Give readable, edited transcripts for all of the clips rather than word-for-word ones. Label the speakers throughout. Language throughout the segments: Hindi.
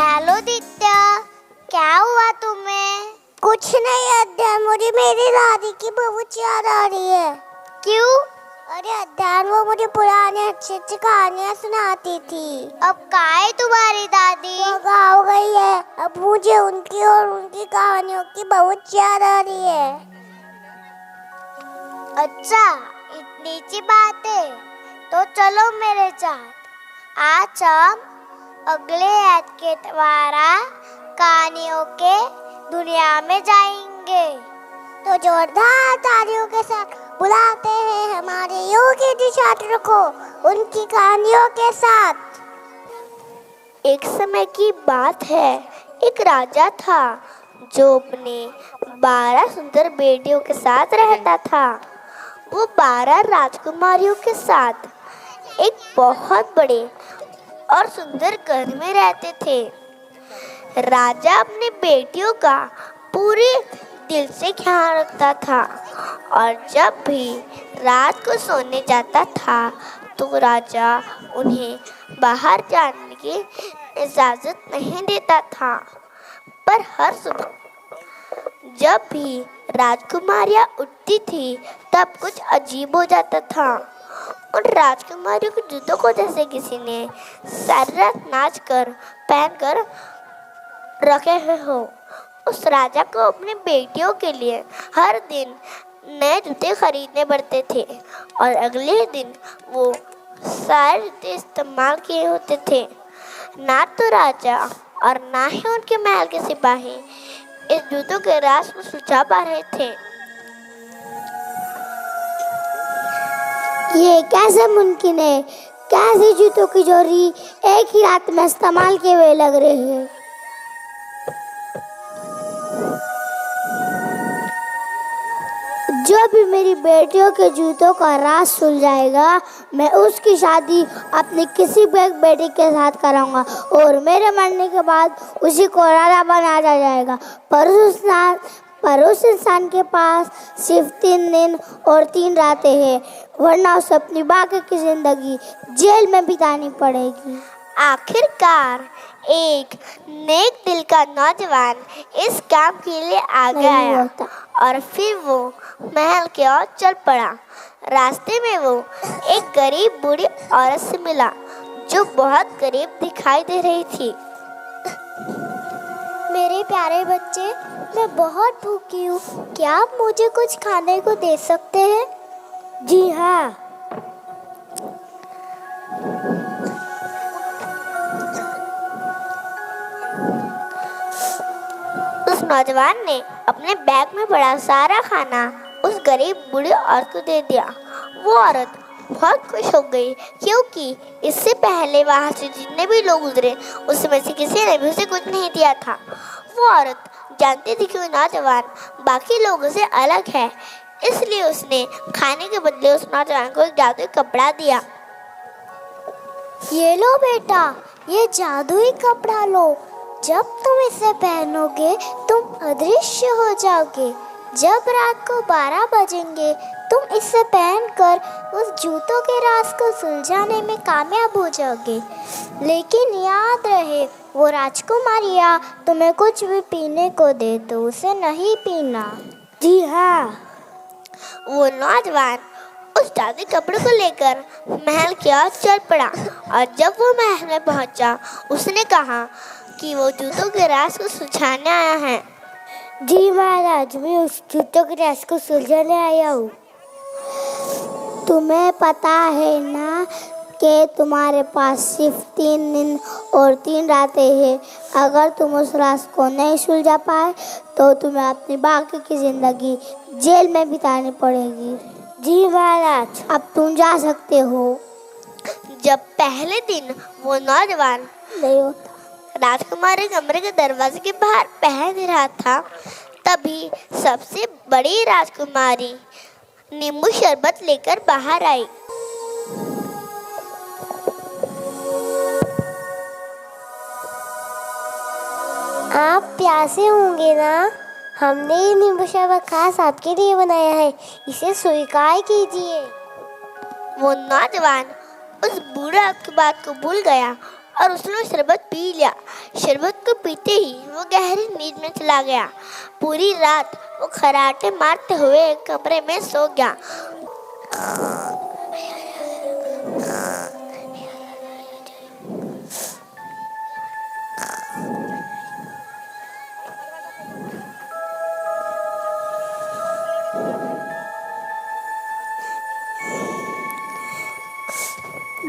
Speaker 1: हेलो दित्या, क्या हुआ तुम्हें?
Speaker 2: कुछ नहीं अध्ययन, मुझे मेरी दादी की बहुत याद आ रही है।
Speaker 1: क्यों?
Speaker 2: अरे अध्ययन, वो मुझे पुरानी अच्छी अच्छी कहानियाँ सुनाती थी।
Speaker 1: अब कहाँ है तुम्हारी दादी?
Speaker 2: वो गाँव गई है। अब मुझे उनकी और उनकी कहानियों की बहुत याद आ रही है।
Speaker 1: अच्छा, इतनी सी बात है तो चलो मेरे साथ। आज हम अगले ऐड के द्वारा कहानियों के दुनिया में जाएंगे।
Speaker 2: तो जोरदार तालियों के साथ बुलाते हैं हमारे योगी छात्रों को उनकी कहानियों के साथ।
Speaker 1: एक समय की बात है, एक राजा था जो अपने 12 सुंदर बेटियों के साथ रहता था। वो 12 राजकुमारियों के साथ एक बहुत बड़े और सुंदर घर में रहते थे। राजा अपनी बेटियों का पूरे दिल से ख्याल रखता था और जब भी रात को सोने जाता था तो राजा उन्हें बाहर जाने की इजाज़त नहीं देता था। पर हर सुबह जब भी राजकुमारियाँ उठती थी तब कुछ अजीब हो जाता था। उन राजकुमारियों के जूतों को जैसे किसी ने सारी रात नाच कर पहन कर रखे हो। उस राजा को अपनी बेटियों के लिए हर दिन नए जूते खरीदने पड़ते थे और अगले दिन वो सारे जूते इस्तेमाल किए होते थे। ना तो राजा और ना ही उनके महल के सिपाही इस जूतों के राज को सुलझा पा रहे थे।
Speaker 2: ये कैसे मुमकिन है? कैसे जूतों की जोड़ी एक ही रात में इस्तेमाल किए हुए लग रहे हैं? जो भी मेरी बेटियों के जूतों का राज सुलझाएगा, मैं उसकी शादी अपनी किसी भी एक बेटी के साथ कराऊंगा और मेरे मरने के बाद उसी को राजा बना जाएगा। पर उस इंसान के पास सिर्फ 3 दिन और 3 रातें हैं, वरना उसे अपनी बाकी की जिंदगी जेल में बितानी पड़ेगी।
Speaker 1: आखिरकार एक नेक दिल का नौजवान इस काम के लिए आगे आया और फिर वो महल की ओर चल पड़ा। रास्ते में वो एक गरीब बूढ़ी औरत से मिला जो बहुत गरीब दिखाई दे रही थी।
Speaker 2: मेरे प्यारे बच्चे, मैं बहुत भूखी हूँ, क्या आप मुझे कुछ खाने को दे सकते हैं? जी हाँ।
Speaker 1: उस नौजवान ने अपने बैग में बड़ा सारा खाना उस गरीब बूढ़ी औरत को दे दिया। वो औरत बहुत खुश हो गई क्योंकि इससे पहले वहाँ से जितने भी लोग गुजरे उसमें से किसी ने भी उसे कुछ नहीं दिया था। वो औरत जानती थी कि वो नौजवान बाकी लोगों से अलग है, इसलिए उसने खाने के बदले उस नौजवान को एक जादुई कपड़ा दिया।
Speaker 2: ये लो बेटा, ये जादुई कपड़ा लो। जब तुम इसे पहनोगे तुम अदृश्य हो जाओगे। जब रात को 12 बजेंगे तुम इसे पहनकर उस जूतों के राज को सुलझाने में कामयाब हो जाओगे। लेकिन याद रहे, वो राजकुमारियाँ तुम्हें कुछ भी पीने को दे तो उसे नहीं पीना। जी हाँ।
Speaker 1: वो नौजवान उस जादुई कपड़े को लेकर महल की ओर चल पड़ा और जब वो महल में पहुंचा उसने कहा कि वो जूतों के राज को सुलझाने आया है।
Speaker 2: जी महाराज, मैं उस जूतों के राज को सुलझाने आया हूँ। तुम्हें पता है ना कि तुम्हारे पास सिर्फ 3 दिन और 3 रातें हैं। अगर तुम उस राज को नहीं सुलझा पाए तो तुम्हें अपनी बाकी की जिंदगी जेल में बितानी पड़ेगी। जी महाराज, अब तुम जा सकते हो।
Speaker 1: जब पहले दिन वो नौजवान
Speaker 2: नहीं होता
Speaker 1: राजकुमारी कमरे के दरवाजे के बाहर पहन रहा था, तभी सबसे बड़ी राजकुमारी नींबू शरबत लेकर बाहर आई।
Speaker 2: आप प्यासे होंगे ना? हमने ये नींबू शरबत खास आपके लिए बनाया है, इसे स्वीकार कीजिए।
Speaker 1: वो नौजवान उस बूढ़ा की बात को भूल गया और उसने शरबत पी लिया। शरबत को पीते ही वो गहरी नींद में चला गया। पूरी रात वो खर्राटे मारते हुए एक कमरे में सो गया।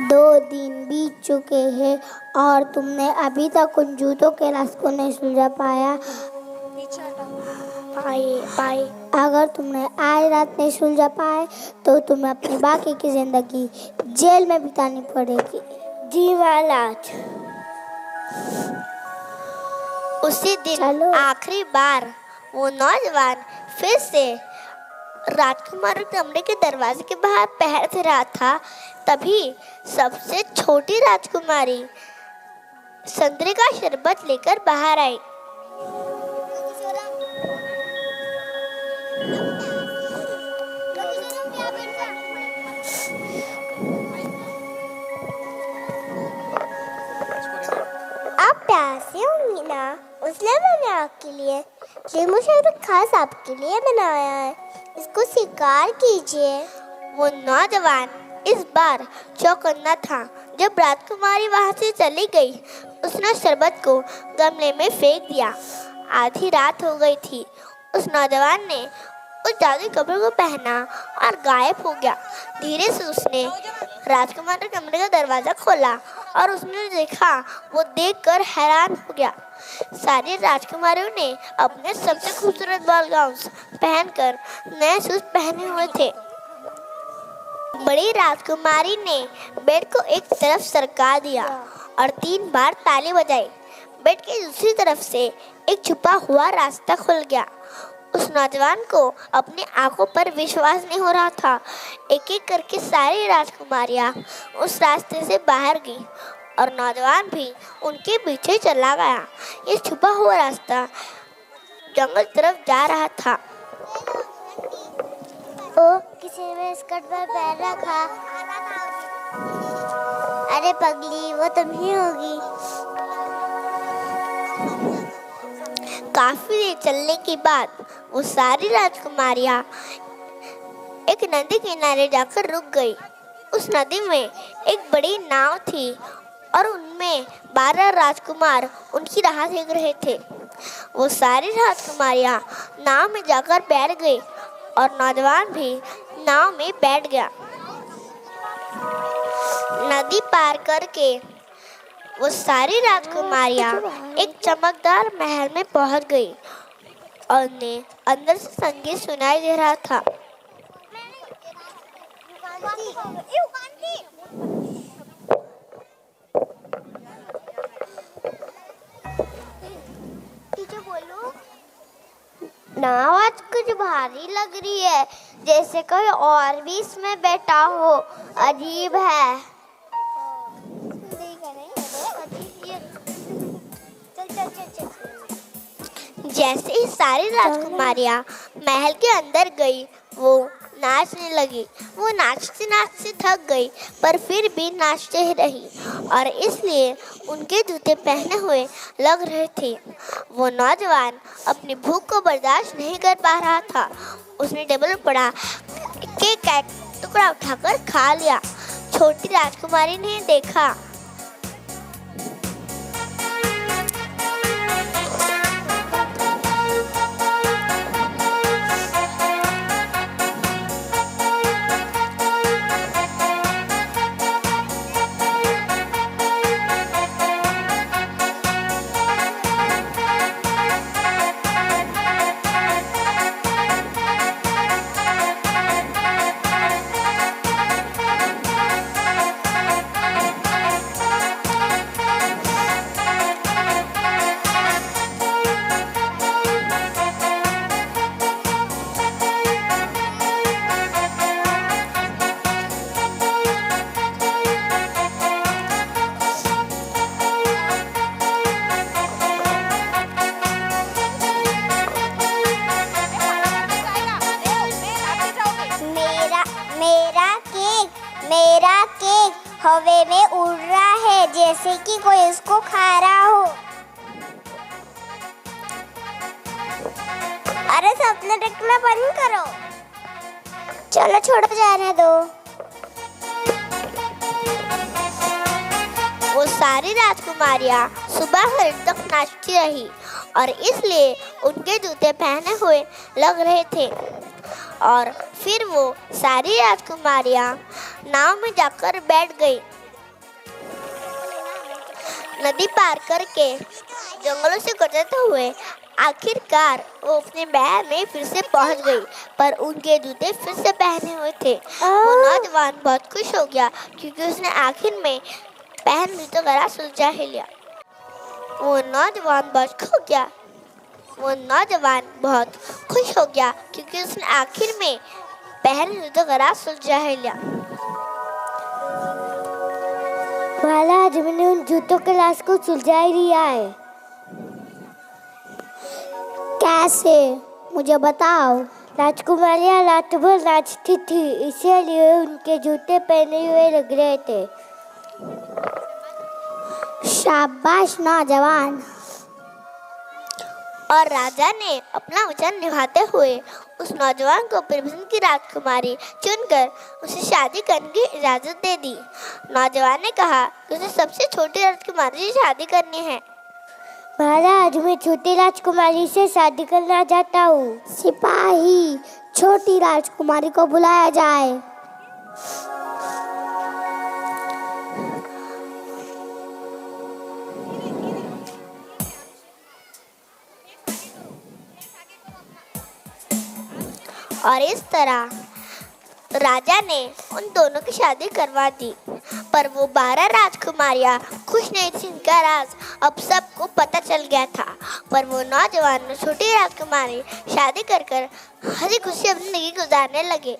Speaker 2: दो दिन बीत चुके हैं और तुमने अभी तक उन जूतों के राज को नहीं सुलझा पाया।
Speaker 1: पाए
Speaker 2: अगर तुमने आज रात नहीं सुलझा पाए तो तुम्हें अपनी बाकी की जिंदगी जेल में बितानी पड़ेगी।
Speaker 1: जी महाराज। उसी दिन आखिरी बार वो नौजवान फिर से राजकुमार कमरे के दरवाजे के बाहर पैर धर रहा था। तभी सबसे छोटी राजकुमारी संतरे का शरबत लेकर बाहर आई।
Speaker 2: आप प्यासे होंगी ना, इसलिए मैंने आपके लिए लेमू शरबत खास आपके लिए बनाया है, इसको स्वीकार कीजिए।
Speaker 1: वो नौजवान इस बार चौकन्ना था। जब राजकुमारी वहां से चली गई, उसने शरबत को गमले में फेंक दिया। आधी रात हो गई थी। उस नौजवान ने उस जादुई कपड़े को पहना और गायब हो गया। धीरे से उसने राजकुमार के कमरे का दरवाजा खोला और उसने देखा। वो देखकर हैरान हो गया। सारी राजकुमारियों ने अपने सबसे खूबसूरत बॉल गाउन्स पहनकर नए शूज पहने हुए थे। बड़ी राजकुमारी ने बेड को एक तरफ सरका दिया और 3 बार ताली बजाई। बेड की दूसरी तरफ से एक छुपा हुआ रास्ता खुल गया। उस नौजवान को अपनी आंखों पर विश्वास नहीं हो रहा था। एक एक करके सारी राजकुमारियां उस रास्ते से बाहर गईं और नौजवान भी उनके पीछे चला गया। ये छुपा हुआ रास्ता जंगल तरफ जा रहा था।
Speaker 2: ओ, किसी ने मेरे स्कर्ट पर पैर रखा। अरे पगली, वो तुम ही होगी।
Speaker 1: काफी देर चलने के बाद वो सारी राजकुमारियां एक नदी किनारे जाकर रुक गई। उस नदी में एक बड़ी नाव थी और उनमें 12 राजकुमार उनकी राह देख रहे थे। वो सारी राजकुमारियां नाव में जाकर बैठ गई और नौजवान भी नाव में बैठ गया। नदी पार करके वो सारी राजकुमारियां एक चमकदार महल में पहुंच गई और उन्हें अंदर से संगीत सुनाई दे रहा था।
Speaker 2: नाव आज कुछ भारी लग रही है, जैसे कोई और भी इसमें बैठा हो। अजीब है।
Speaker 1: जैसे ही सारी राजकुमारियां महल के अंदर गई, वो नाचने लगी। वो नाचते नाचते थक गई, पर फिर भी नाचते ही रही और इसलिए उनके जूते पहने हुए लग रहे थे। वो नौजवान अपनी भूख को बर्दाश्त नहीं कर पा रहा था। उसने टेबल पर पड़ा केक का टुकड़ा उठाकर खा लिया। छोटी राजकुमारी ने देखा।
Speaker 2: हवा में उड़ रहा है जैसे कि कोई उसको खा रहा हो। अरे सपने देखना बंद करो, चलो छोड़ो, जाने दो।
Speaker 1: वो सारी राजकुमारियां सुबह होने तक नाचती रही और इसलिए उनके जूते पहने हुए लग रहे थे। और फिर वो सारी राजकुमारियां नाव में जाकर बैठ गई। नदी पार करके जंगलों से गुजरते हुए आखिरकार वो अपने महल में फिर से पहुंच गई, पर उनके जूते फिर से पहने हुए थे। वो नौजवान बहुत खुश हो गया क्योंकि उसने आखिर में पहन जूतों का राज सुलझा ही लिया। वो नौजवान बहुत खुश हो गया क्योंकि उसने आखिर में पहन जूतों का राज सुलझा ही लिया।
Speaker 2: महाराज, मैंने उन जूतों के राज को सुलझा ही लिया है। कैसे? मुझे बताओ। राजकुमारियां रात भर नाचती थी, इसीलिए उनके जूते पहने हुए लग रहे थे। शाबाश नौजवान।
Speaker 1: और राजा ने अपना वचन निभाते हुए उस नौजवान को अपनी पसंद की राजकुमारी चुनकर उसे शादी करने की इजाजत दे दी। नौजवान ने कहा कि उसे सबसे छोटी राजकुमारी से शादी करनी है।
Speaker 2: महाराज, मैं छोटी राजकुमारी से शादी करना चाहता हूँ। सिपाही, छोटी राजकुमारी को बुलाया जाए।
Speaker 1: और इस तरह राजा ने उन दोनों की शादी करवा दी। पर वो 12 राजकुमारियां खुश नहीं थी। इनका राज अब सबको पता चल गया था। पर वो नौजवान छोटी राजकुमारी शादी कर हंसी खुशी अपनी जिंदगी गुजारने लगे।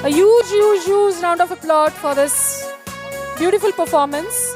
Speaker 3: A huge round of applause for this beautiful performance.